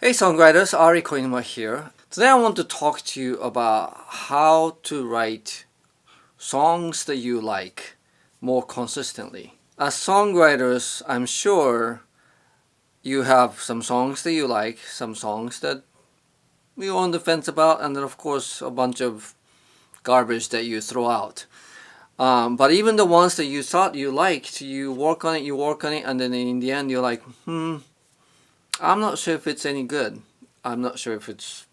Hey Songwriters, Ari Koinuma here. Today I want to talk to you about how to write songs that you like more consistently. As songwriters, I'm sure you have some songs that you like, some songs that you're on the fence about, and then of course a bunch of garbage that you throw out. But even the ones that you thought you liked, you work on it, and then in the end you're like, I'm not sure if it's any good. I'm not sure if it's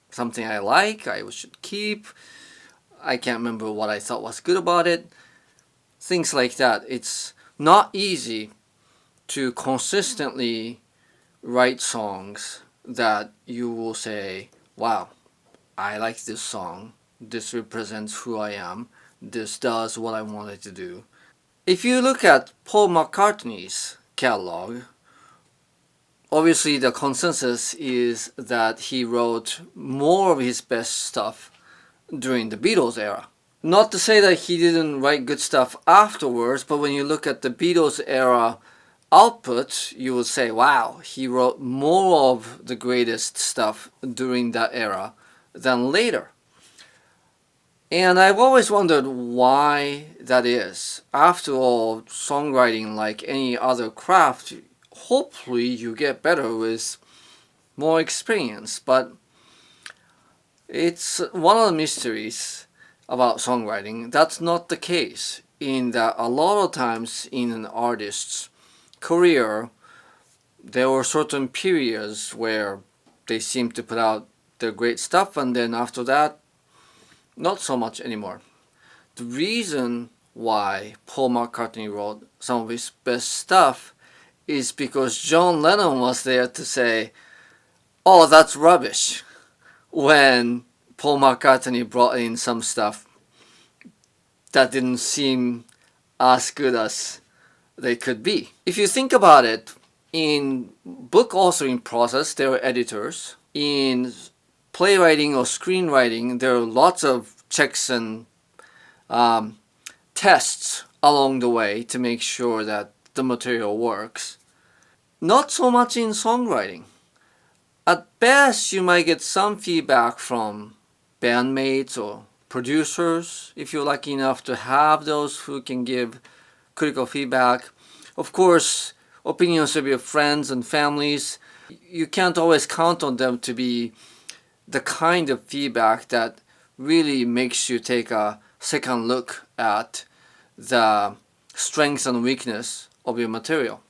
something I like, I should keep. I can't remember what I thought was good about it. Things like that. It's not easy to consistently write songs that you will say, wow, I like this song. This represents who I am. This does what I wanted to do. If you look at Paul McCartney's catalog, obviously the consensus is that he wrote more of his best stuff during the Beatles era. Not to say that he didn't write good stuff afterwards, but when you look at the Beatles era output, you would say, wow, he wrote more of the greatest stuff during that era than later. And I've always wondered why that is. After all, songwriting, like any other craft, hopefully you get better with more experience, but it's one of the mysteries about songwriting. That's not the case, in that a lot of times in an artist's career there were certain periods where they seem to put out their great stuff, and then after that not so much anymore. The reason why Paul McCartney wrote some of his best stuff is because John Lennon was there to say, oh, that's rubbish, when Paul McCartney brought in some stuff that didn't seem as good as they could be. If you think about it, in book authoring process, there are editors. In playwriting or screenwriting, there are lots of checks and tests along the way to make sure that the material works. Not so much in songwriting. At best, you might get some feedback from bandmates or producers, if you're lucky enough to have those who can give critical feedback. Of course, opinions of your friends and families, you can't always count on them to be the kind of feedback that really makes you take a second look at the strengths and weakness of your material.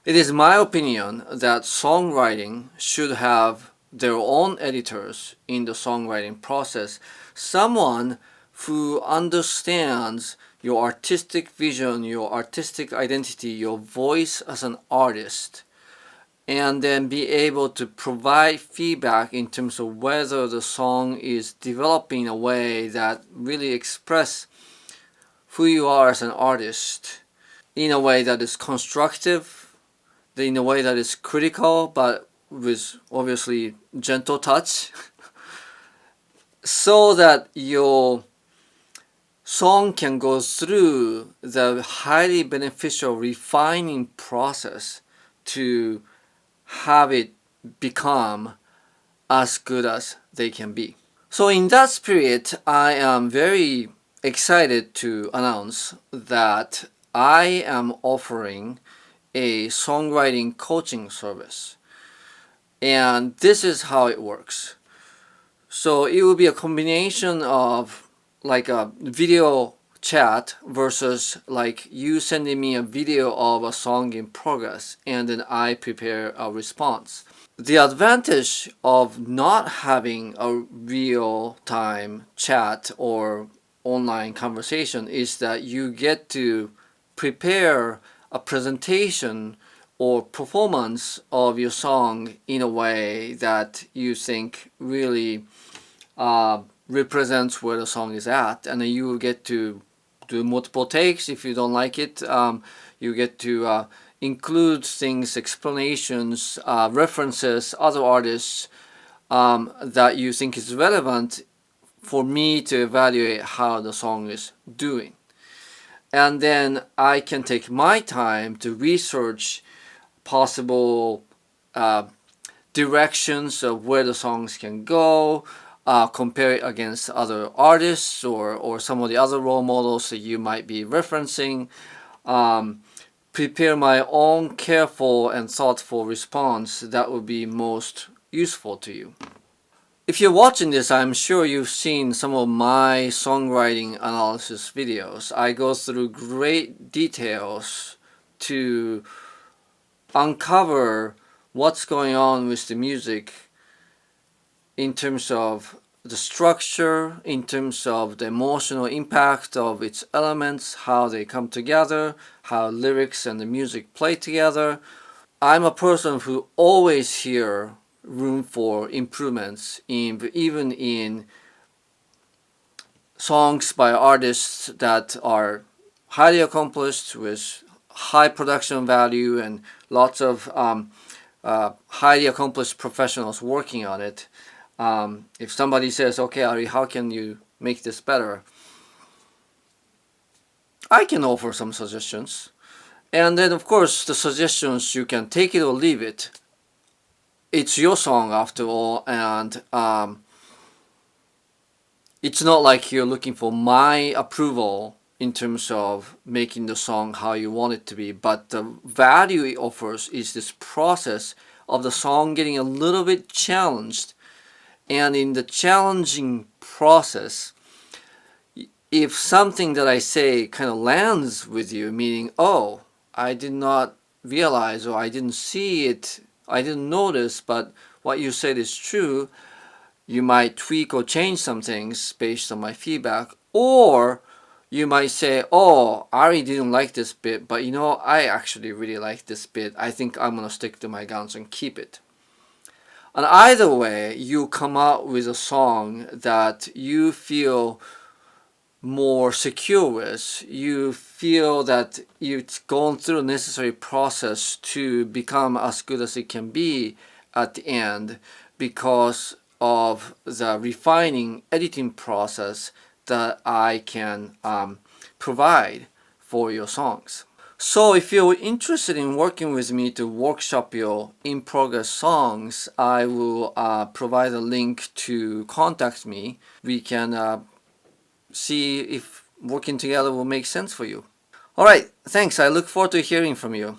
It is my opinion that songwriting should have their own editors in the songwriting process. Someone who understands your artistic vision, your artistic identity, your voice as an artist, and then be able to provide feedback in terms of whether the song is developing in a way that really express who you are as an artist in a way that is constructive, in a way that is critical, but with obviously gentle touch, so that your song can go through the highly beneficial refining process to have it become as good as they can be. So in that spirit, I am very excited to announce that I am offering a songwriting coaching service. And this is how it works. So it will be a combination of like a video chat versus like you sending me a video of a song in progress and then I prepare a response. The advantage of not having a real-time chat or online conversation is that you get to prepare a presentation or performance of your song in a way that you think really represents where the song is at, and then you get to do multiple takes. If you don't like it, you get to include things, explanations, references, other artists that you think is relevant for me to evaluate how the song is doing. And then I can take my time to research possible directions of where the songs can go, compare it against other artists or some of the other role models that you might be referencing, prepare my own careful and thoughtful response that would be most useful to you. If you're watching this, I'm sure you've seen some of my songwriting analysis videos. I go through great details to uncover what's going on with the music in terms of the structure, in terms of the emotional impact of its elements, how they come together, how lyrics and the music play together. I'm a person who always hear room for improvements even in songs by artists that are highly accomplished with high production value and lots of highly accomplished professionals working on it. If somebody says, okay, Ari, how can you make this better? I can offer some suggestions. And then, of course, the suggestions, you can take it or leave it. It's your song after all, and it's not like you're looking for my approval in terms of making the song how you want it to be, but the value it offers is this process of the song getting a little bit challenged. And in the challenging process, if something that I say kind of lands with you, meaning, oh, I did not realize or I didn't see it, I didn't notice, but what you said is true, you might tweak or change some things based on my feedback. Or you might say, oh, Ari didn't like this bit, but I actually really like this bit. I think I'm going to stick to my guns and keep it. And either way, you come out with a song that you feel more secure with. You feel that you've gone through the necessary process to become as good as it can be at the end because of the refining editing process that I can provide for your songs. So if you're interested in working with me to workshop your in-progress songs, I will provide a link to contact me. We can see if working together will make sense for you. Alright, thanks. I look forward to hearing from you.